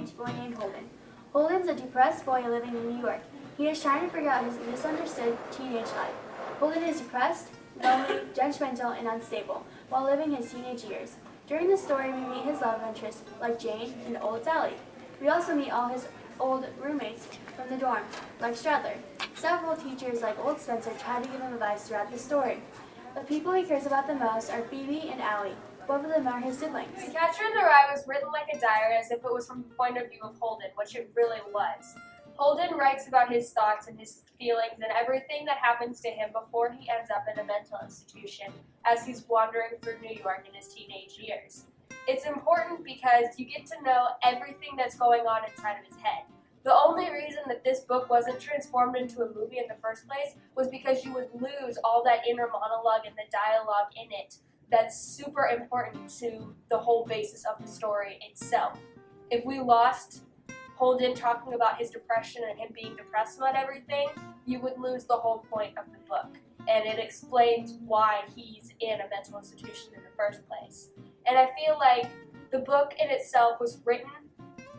teenage boy named Holden. Holden's a depressed boy living in New York. He is trying to figure out his misunderstood teenage life. Holden is depressed, lonely, judgmental, and unstable while living his teenage years. During the story, we meet his love interests like Jane and old Sally. We also meet all his old roommates from the dorms, like Stradler. Several teachers like old Spencer try to give him advice throughout the story. The people he cares about the most are Phoebe and Allie. Both of them are his siblings. The Catcher in the Rye was written like a diary as if it was from the point of view of Holden, which it really was. Holden writes about his thoughts and his feelings and everything that happens to him before he ends up in a mental institution as he's wandering through New York in his teenage years. It's important because you get to know everything that's going on inside of his head. The only reason that this book wasn't transformed into a movie in the first place was because you would lose all that inner monologue and the dialogue in it that's super important to the whole basis of the story itself. If we lost Holden talking about his depression and him being depressed about everything, you would lose the whole point of the book. And it explains why he's in a mental institution in the first place. And I feel like the book in itself was written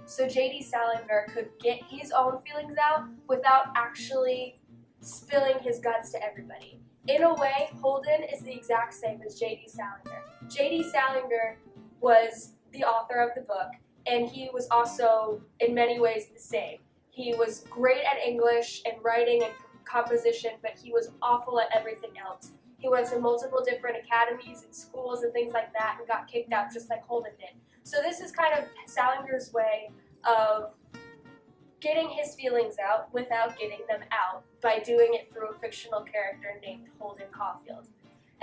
so J.D. Salinger could get his own feelings out without actually spilling his guts to everybody. In a way, Holden is the exact same as J.D. Salinger. J.D. Salinger was the author of the book, and he was also, in many ways, the same. He was great at English and writing and composition, but he was awful at everything else. He went to multiple different academies and schools and things like that and got kicked out just like Holden did. So this is kind of Salinger's way of getting his feelings out without getting them out by doing it through a fictional character named Holden Caulfield.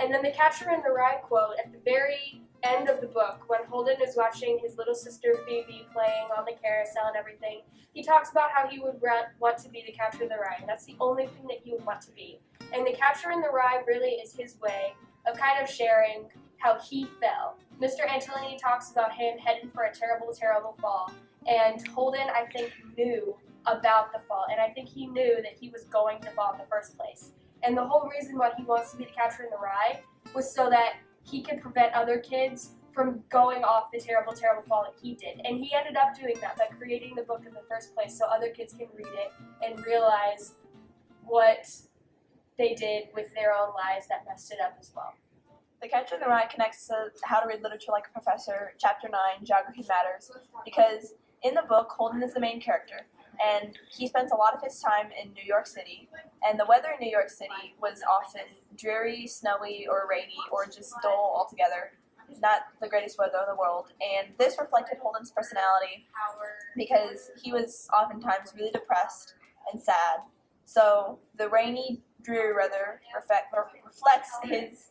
And then the Catcher in the Rye quote at the very end of the book, when Holden is watching his little sister Phoebe playing on the carousel and everything, he talks about how he would want to be the Catcher in the Rye, and that's the only thing that he would want to be. And the Catcher in the Rye really is his way of kind of sharing how he fell. Mr. Antolini talks about him heading for a terrible, terrible fall. And Holden, I think, knew about the fall, and I think he knew that he was going to fall in the first place. And the whole reason why he wants to be the Catcher in the Rye was so that he could prevent other kids from going off the terrible, terrible fall that he did. And he ended up doing that by creating the book in the first place so other kids can read it and realize what they did with their own lives that messed it up as well. The Catcher in the Rye connects to How to Read Literature Like a Professor, Chapter 9, Geography Matters, because in the book, Holden is the main character, and he spends a lot of his time in New York City, and the weather in New York City was often dreary, snowy, or rainy, or just dull altogether. Not the greatest weather in the world, and this reflected Holden's personality because he was oftentimes really depressed and sad. So the rainy, dreary weather reflects his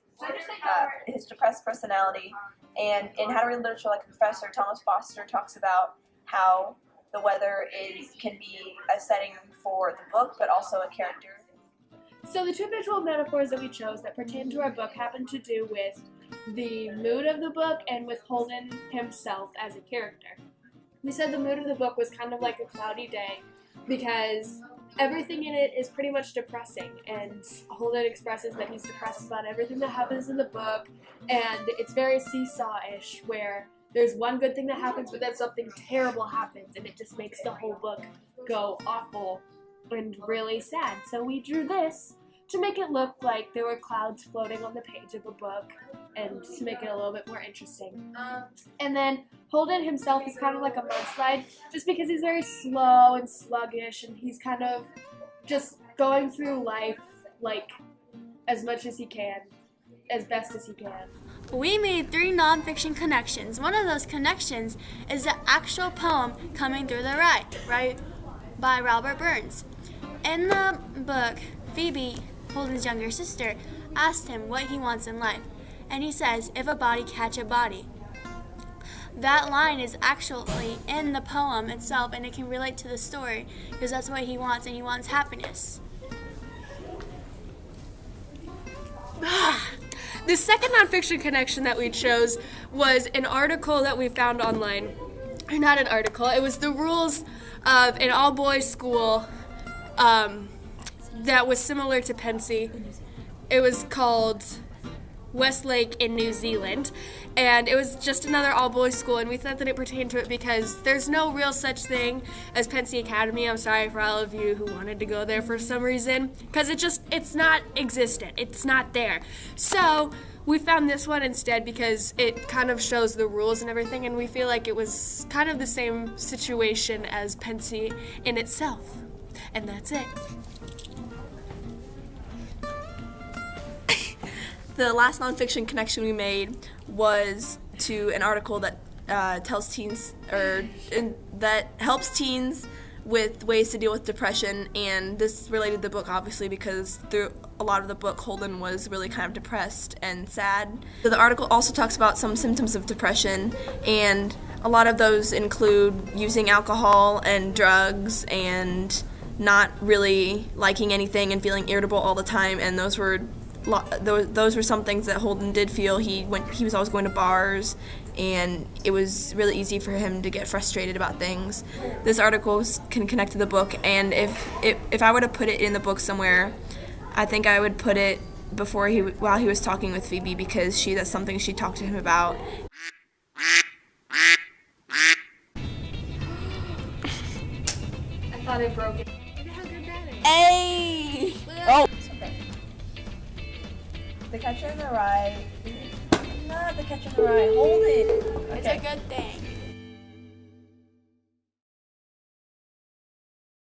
depressed personality. And in How to Read Literature Like a Professor, Thomas Foster talks about how the weather can be a setting for the book, but also a character. So the two visual metaphors that we chose that pertain to our book happen to do with the mood of the book and with Holden himself as a character. We said the mood of the book was kind of like a cloudy day because everything in it is pretty much depressing, and Holden expresses that he's depressed about everything that happens in the book, and it's very seesaw-ish where there's one good thing that happens, but then something terrible happens, and it just makes the whole book go awful and really sad. So we drew this to make it look like there were clouds floating on the page of a book and to make it a little bit more interesting. And then Holden himself is kind of like a mudslide just because he's very slow and sluggish, and he's kind of just going through life like as much as he can, as best as he can. We made 3 nonfiction connections. One of those connections is the actual poem Coming Through the Rye, right, by Robert Burns. In the book, Phoebe, Holden's younger sister, asked him what he wants in life, and he says, "If a body catch a body." That line is actually in the poem itself, and it can relate to the story because that's what he wants, and he wants happiness. The second nonfiction connection that we chose was an article that we found online. Or not an article, it was the rules of an all-boys school that was similar to Pensy. It was called Westlake in New Zealand, and it was just another all-boys school, and we thought that it pertained to it because there's no real such thing as Pensy Academy. I'm sorry for all of you who wanted to go there for some reason, because it's not existent. It's not there. So we found this one instead because it kind of shows the rules and everything, and we feel like it was kind of the same situation as Pensy in itself. And that's it. The last nonfiction connection we made was to an article that tells teens that helps teens with ways to deal with depression, and this related to the book obviously because through a lot of the book Holden was really kind of depressed and sad. So the article also talks about some symptoms of depression, and a lot of those include using alcohol and drugs and not really liking anything and feeling irritable all the time, and those were some things that Holden did feel. He was always going to bars, and it was really easy for him to get frustrated about things. This article can connect to the book, and if I were to put it in the book somewhere, I think I would put it while he was talking with Phoebe, because that's something she talked to him about. I thought I broke it. Look how good that is. Hey! Oh! It's okay. The Catcher in the Rye. Not The Catcher in the Rye. Hold it. Okay. It's a good thing.